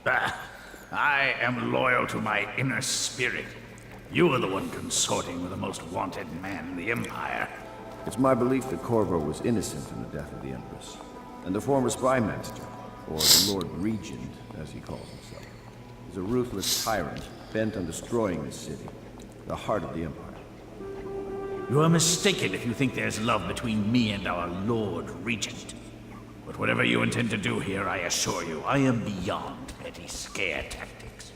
Ah, I am loyal to my inner spirit. You are the one consorting with the most wanted man in the Empire. It's my belief that Corvo was innocent in the death of the Empress, and the former spy master, or the Lord Regent, as he calls himself, is a ruthless tyrant bent on destroying this city, the heart of the Empire. You are mistaken if you think there's love between me and our Lord Regent. But whatever you intend to do here, I assure you, I am beyond petty scare tactics.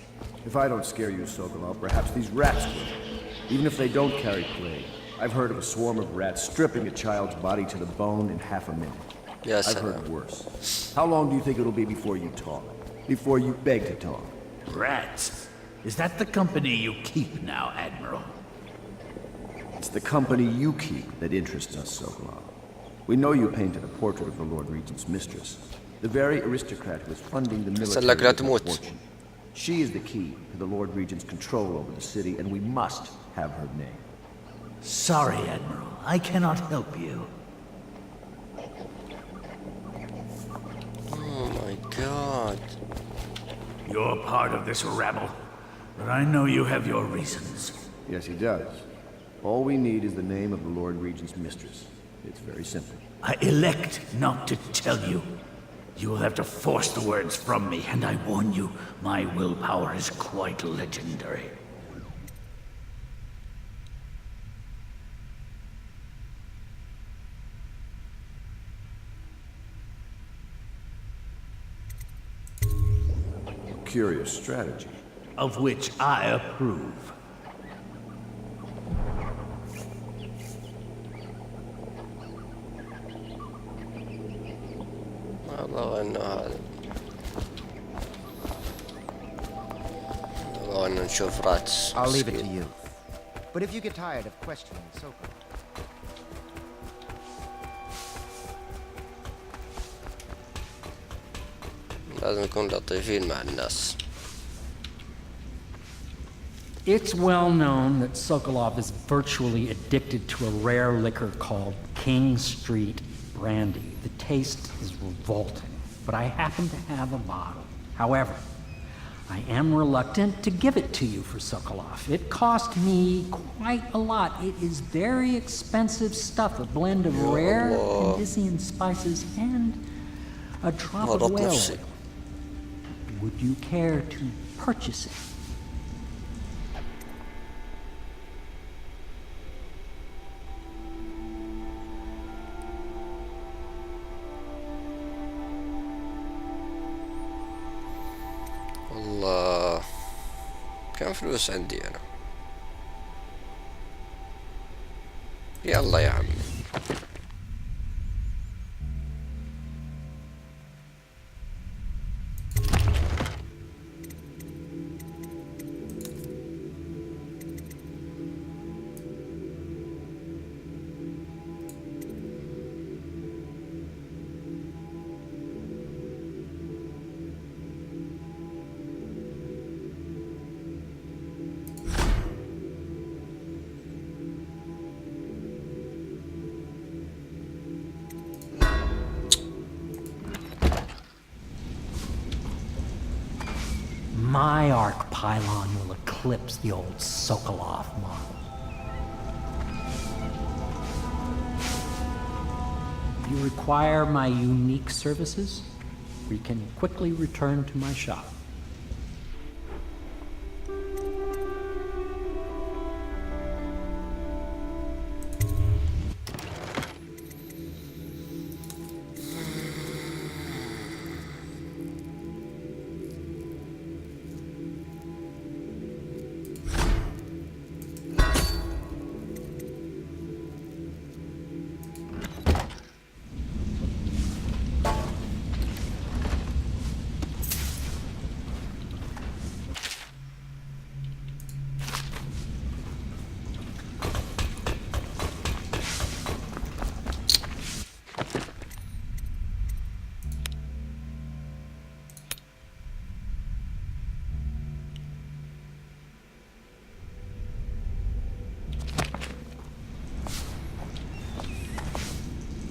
If I don't scare you, Sokolov, perhaps these rats will. Even if they don't carry plague, I've heard of a swarm of rats stripping a child's body to the bone in half a minute. Yes, I've heard worse. How long do you think it'll be before you talk? Before you beg to talk? Rats? Is that the company you keep now, Admiral? It's the company you keep that interests us, Sokolov. We know you painted a portrait of the Lord Regent's mistress, the very aristocrat who is funding the military with her fortune. She is the key to the Lord Regent's control over the city, and we must have her name. Sorry, Admiral. I cannot help you. Oh my god. You're part of this rabble, but I know you have your reasons. Yes, he does. All we need is the name of the Lord Regent's mistress. It's very simple. I elect not to tell you. You will have to force the words from me, and I warn you, my willpower is quite legendary. Curious strategy. Of which I approve. والله انه هذا والله انه نشوف راتس. I'll leave it to you. But if you get tired of questioning Soko, لازم نكون لطيفين مع الناس. It's well known that Sokolov is virtually addicted to a rare liquor called King Street Brandy. The taste is revolting, but I happen to have a bottle. However, I am reluctant to give it to you for Sokolov. It cost me quite a lot. It is very expensive stuff, a blend of rare Andean spices and a drop of whale oil. Would you care to purchase it? والله كم فلوس عندي انا؟ يلا يا عمي. My arc pylon will eclipse the old Sokolov model. You require my unique services? We can quickly return to my shop.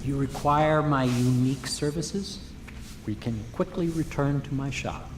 You require my unique services? We can quickly return to my shop.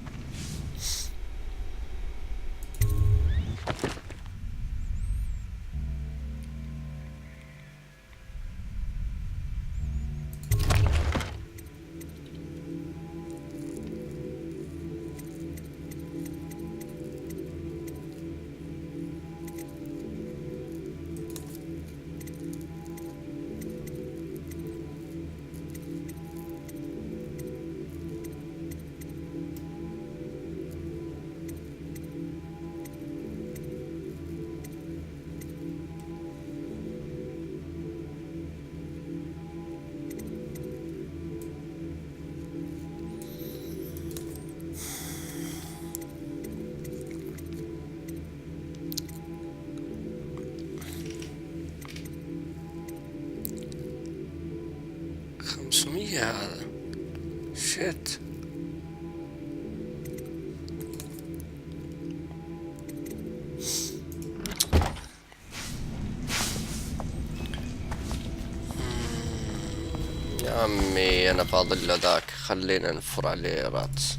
Shit. يا عمي انا فاضل له ذاك، خلينا نفر عليه راتس.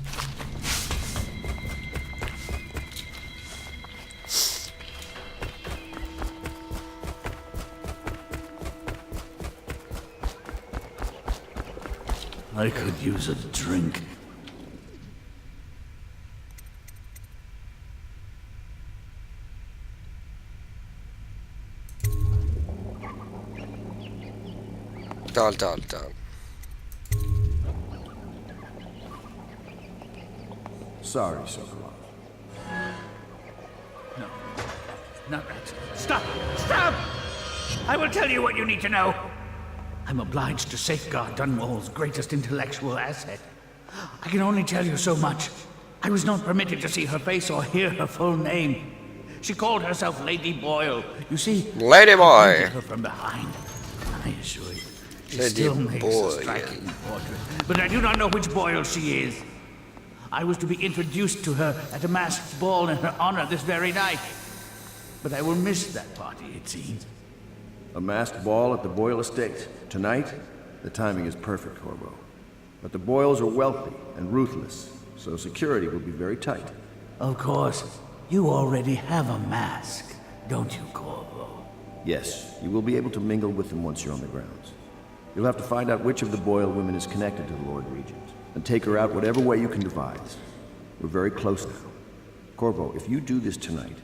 I could use a drink. تعال تعال تعال. Sorry, Sokolov. No, not that. Stop! Stop! I will tell you what you need to know. I'm obliged to safeguard Dunwall's greatest intellectual asset. I can only tell you so much. I was not permitted to see her face or hear her full name. She called herself Lady Boyle. You see, Lady I Boy. painted her from behind. I assure you, she Lady still makes Boyle. a striking portrait. But I do not know which Boyle she is. I was to be introduced to her at a masked ball in her honor this very night. But I will miss that party, it seems. A masked ball at the Boyle estate. Tonight? The timing is perfect, Corvo. But the Boyles are wealthy and ruthless, so security will be very tight. Of course, you already have a mask, don't you, Corvo? Yes, you will be able to mingle with them once you're on the grounds. You'll have to find out which of the Boyle women is connected to the Lord Regent, and take her out whatever way you can devise. We're very close now. Corvo, if you do this tonight,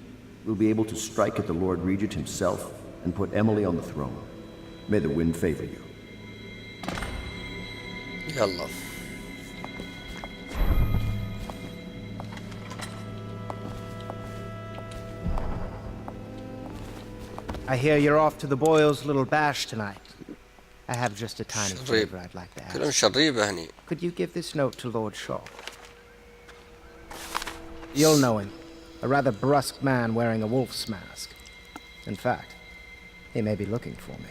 we'll be able to strike at the Lord Regent himself and put Emily on the throne. May the wind favor you. يلا. I hear you're off to the Boyles' little bash tonight. I have just a tiny شريب. favor I'd like to كلهم ask. شريبة هني. Could you give this note to Lord Shaw? You'll know him. A rather brusque man wearing a wolf's mask. In fact, he may be looking for me.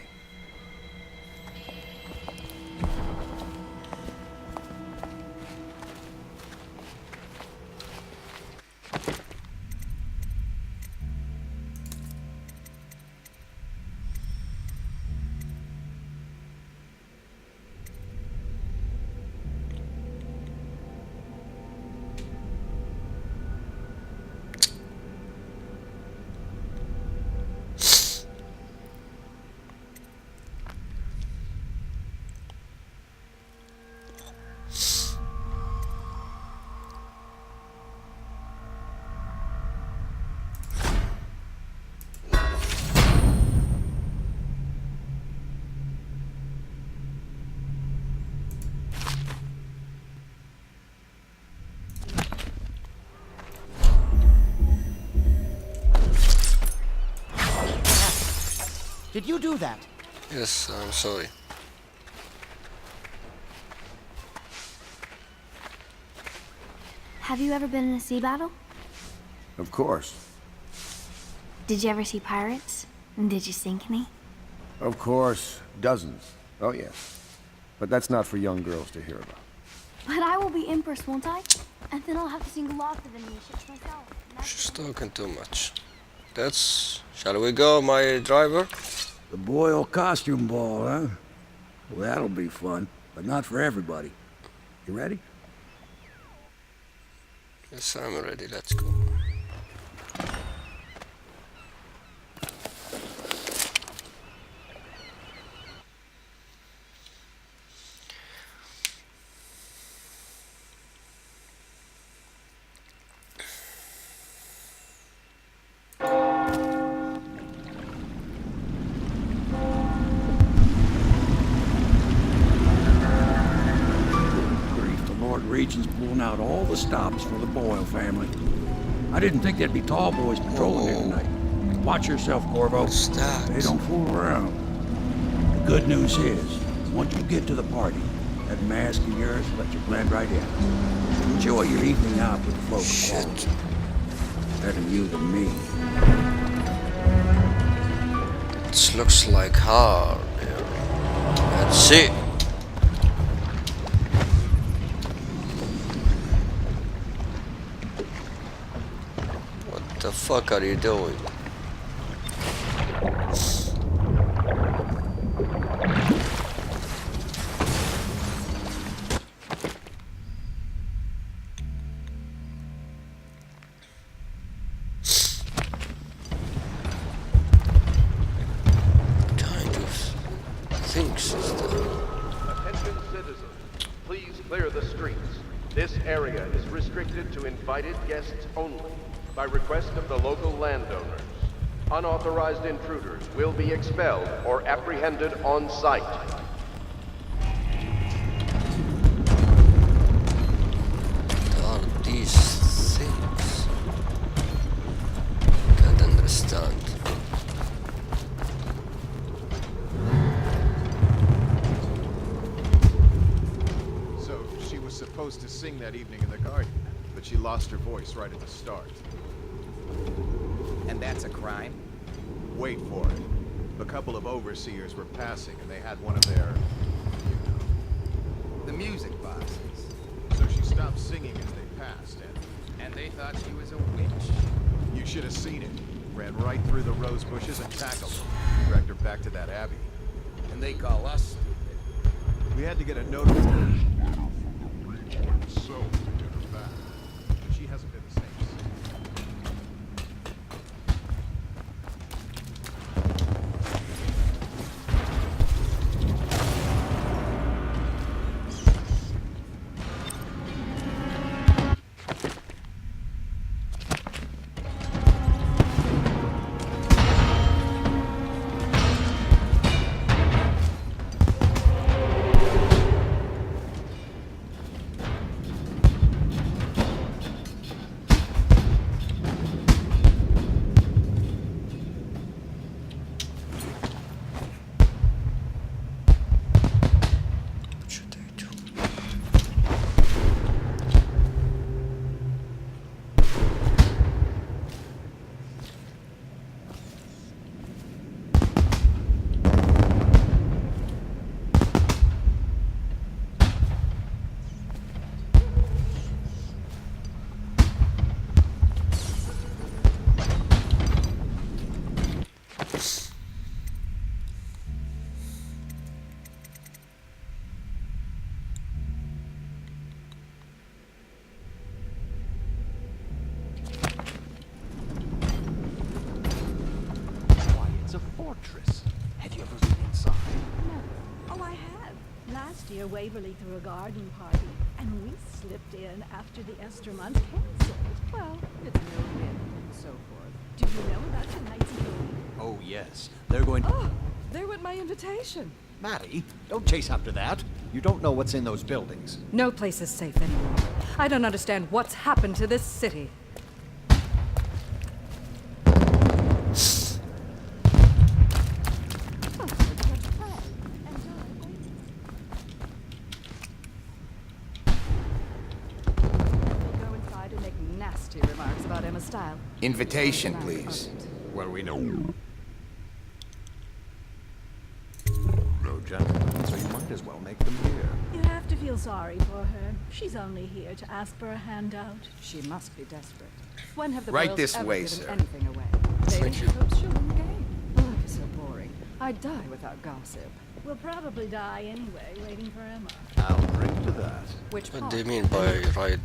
Did you do that? Yes, I'm sorry. Have you ever been in a sea battle? Of course. Did you ever see pirates? And did you sink any? Of course. Dozens. Oh, yes. But that's not for young girls to hear about. But I will be Empress, won't I? And then I'll have to sink lots of enemy ships myself. And that's She's talking too much. Shall we go, my driver? The Boyle costume ball, huh? Well, that'll be fun, but not for everybody. You ready? Yes, I'm ready. Let's go. Regent's pulling out all the stops for the Boyle family. I didn't think there'd be tall boys patrolling here tonight. Watch yourself, Corvo. What's that? They don't fool around. The good news is, once you get to the party, that mask of yours will let you blend right in. Enjoy your evening out with the folk of Shit. quality. Better you than me. This looks like hard. Let's see. the fuck are you doing? Kind of things is that? Attention citizens, please clear the streets. This area is restricted to invited guests only, by request of the local landowners. Unauthorized intruders will be expelled or apprehended on site. What are these things? Can't understand. So, she was supposed to sing that evening in the garden, but she lost her voice right at the start. And that's a crime? Wait for it. A couple of overseers were passing, and they had one of their, you know. The music boxes. So she stopped singing as they passed, And they thought she was a witch. you should have seen it. Ran right through the rose bushes and tackled her. Dragged her back to that abbey. And they call us stupid. We had to get a notification so to get her back. But she hasn't been the same since. What should I do? Why, it's a fortress. Have you ever been inside? No. Oh, I have. Last year, Waverly threw a garden party, and we slipped in after the Esther month canceled. Well, it's no win and so forth. Do you know about tonight's game? Oh, yes. They're going... Oh, there went my invitation. Maddie, don't chase after that. You don't know what's in those buildings. No place is safe anymore. I don't understand what's happened to this city. Go inside and make nasty remarks about Emma's style. Invitation, please. Well, we know. No gentlemen, so you might as well make them here. You have to feel sorry for her. She's only here to ask for a handout. She must be desperate. When have the Right Royals this ever way, given sir. anything away? Thank you. Hopes she'll win the game. Life is so boring. I'd die without gossip. We'll probably die anyway, waiting for Emma. I'll drink to that. Which What part? do you mean by right